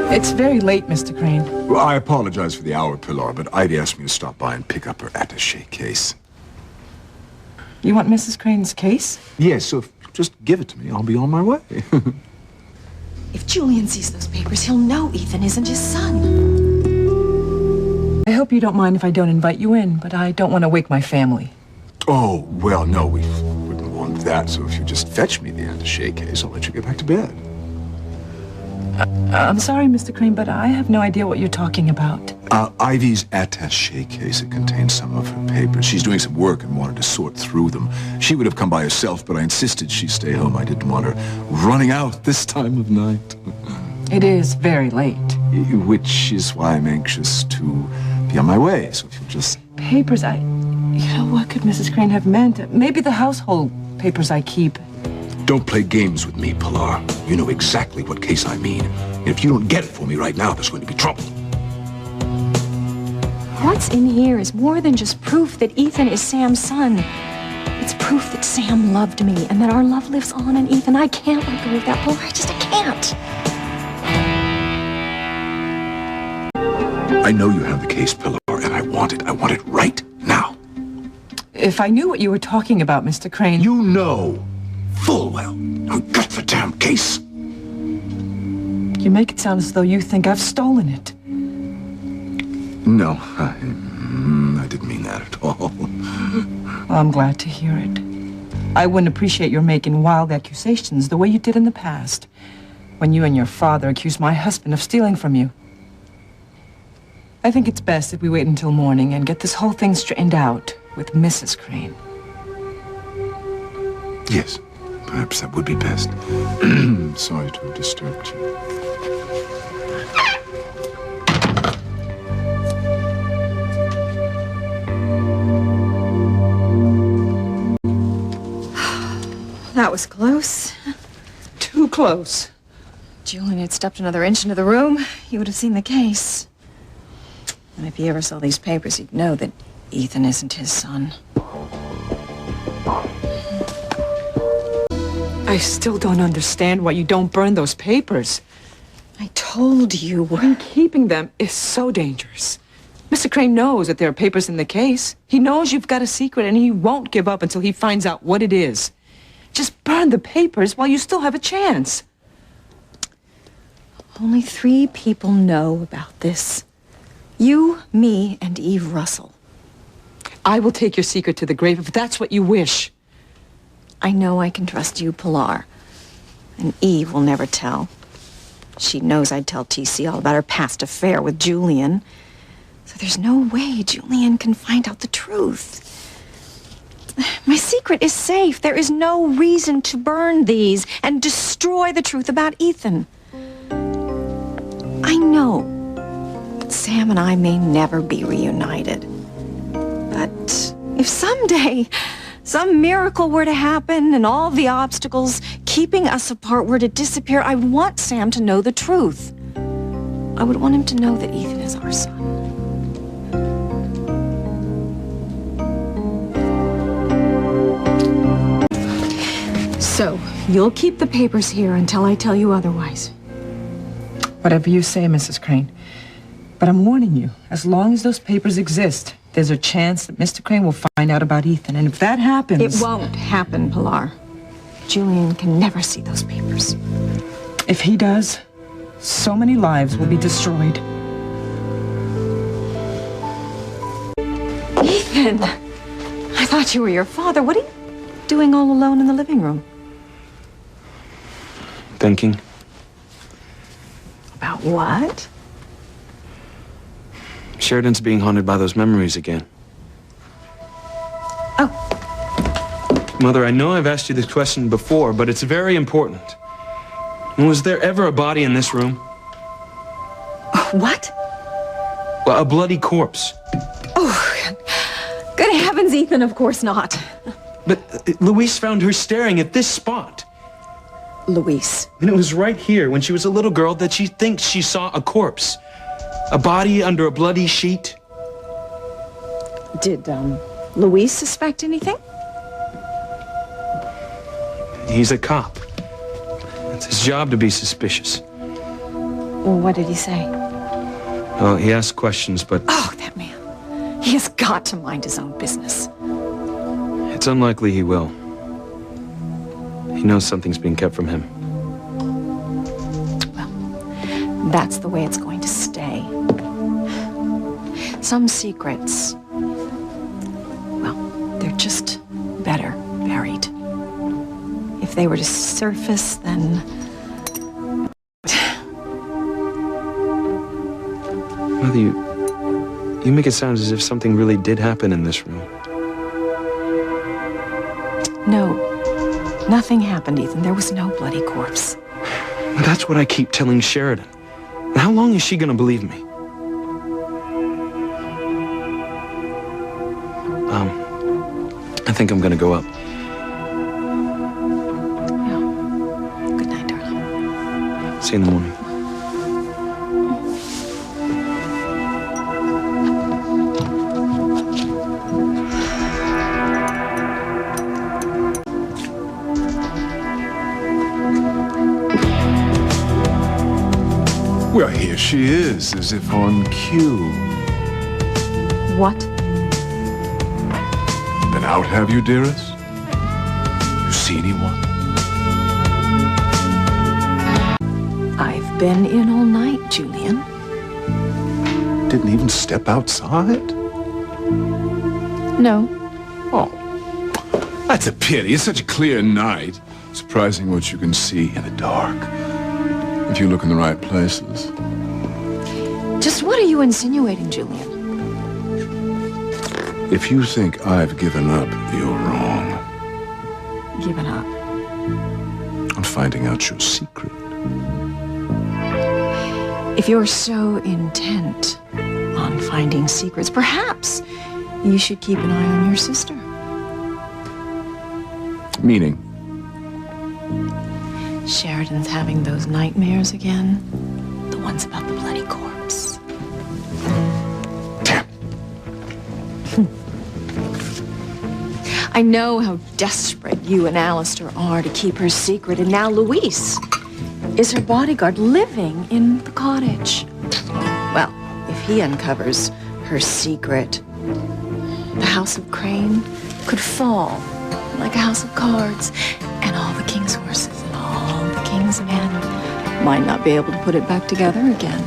It's very late, Mr. Crane. Well, I apologize for the hour, Pilar, but Ivy asked me to stop by and pick up her attaché case. You want Mrs. Crane's case? Yes, so just give it to me. I'll be on my way. If Julian sees those papers, he'll know Ethan isn't his son. I hope you don't mind if I don't invite you in, but I don't want to wake my family. Oh, well, no, we wouldn't want that. So if you just fetch me the attaché case, I'll let you get back to bed. I'm sorry, Mr. Crane, but I have no idea what you're talking about. Ivy's attaché case. It contains some of her papers. She's doing some work and wanted to sort through them. She would have come by herself, but I insisted she stay home. I didn't want her running out this time of night. It is very late. Which is why I'm anxious to be on my way. So if you'll just... Papers, You know, what could Mrs. Crane have meant? Maybe the household papers I keep. Don't play games with me, Pilar. You know exactly what case I mean. And if you don't get it for me right now, there's going to be trouble. What's in here is more than just proof that Ethan is Sam's son. It's proof that Sam loved me and that our love lives on in Ethan. I can't let go of that, Pilar. I can't. I know you have the case, Pilar, and I want it. I want it right now. If I knew what you were talking about, Mr. Crane... You know full well. Now get the damn case. You make it sound as though you think I've stolen it. No, I didn't mean that at all. Well, I'm glad to hear it. I wouldn't appreciate your making wild accusations the way you did in the past, when you and your father accused my husband of stealing from you. I think it's best if we wait until morning and get this whole thing straightened out with Mrs. Crane. Yes, perhaps that would be best. Sorry to have disturbed you. That was close. Too close. Julian had stepped another inch into the room, he would have seen the case. And if he ever saw these papers, he'd know that Ethan isn't his son. I still don't understand why you don't burn those papers. I told you. And keeping them is so dangerous. Mr. Crane knows that there are papers in the case. He knows you've got a secret, and he won't give up until he finds out what it is. Just burn the papers while you still have a chance. Only 3 people know about this. You, me, and Eve Russell. I will take your secret to the grave if that's what you wish. I know I can trust you, Pilar. And Eve will never tell. She knows I'd tell TC all about her past affair with Julian. So there's no way Julian can find out the truth. My secret is safe. There is no reason to burn these and destroy the truth about Ethan. I know that Sam and I may never be reunited. But if someday some miracle were to happen and all the obstacles keeping us apart were to disappear, I would want Sam to know the truth. I would want him to know that Ethan is our son. So, you'll keep the papers here until I tell you otherwise. Whatever you say, Mrs. Crane. But I'm warning you, as long as those papers exist, there's a chance that Mr. Crane will find out about Ethan. And if that happens... It won't happen, Pilar. Julian can never see those papers. If he does, so many lives will be destroyed. Ethan! I thought you were your father. What are you doing all alone in the living room? Thinking. About what? Sheridan's being haunted by those memories again. Oh. Mother, I know I've asked you this question before, but it's very important. Was there ever a body in this room? What? Well, a bloody corpse. Oh, good heavens, Ethan, of course not. But Louise found her staring at this spot. Louise. And it was right here when she was a little girl that she thinks she saw a corpse. A body under a bloody sheet. Did, Louise suspect anything? He's a cop. It's his job to be suspicious. What did he say? Well, he asked questions, but Oh, that man. He has got to mind his own business. it's unlikely he will. He knows something's being kept from him. Well, that's the way it's going to stay. Some secrets, well, they're just better buried. If they were to surface, then... Mother, you make it sound as if something really did happen in this room. No, nothing happened, Ethan. There was no bloody corpse. That's what I keep telling Sheridan. And how long is she gonna believe me? I think I'm gonna go up. Yeah. Good night, darling. See you in the morning. Well, here she is, as if on cue. What? Been out, have you, dearest? You see anyone? I've been in all night, Julian. Didn't even step outside? No. Oh, that's a pity. It's such a clear night. Surprising what you can see in the dark. If you look in the right places. Just what are you insinuating, Julian? If you think I've given up, you're wrong. Given up. On finding out your secret. If you're so intent on finding secrets, perhaps you should keep an eye on your sister. Meaning? Sheridan's having those nightmares again. The ones about the bloody corpse. Damn. I know how desperate you and Alistair are to keep her secret, and now Luis is her bodyguard living in the cottage. Well, if he uncovers her secret, the House of Crane could fall like a house of cards, and all the king's horses and all the king's men might not be able to put it back together again.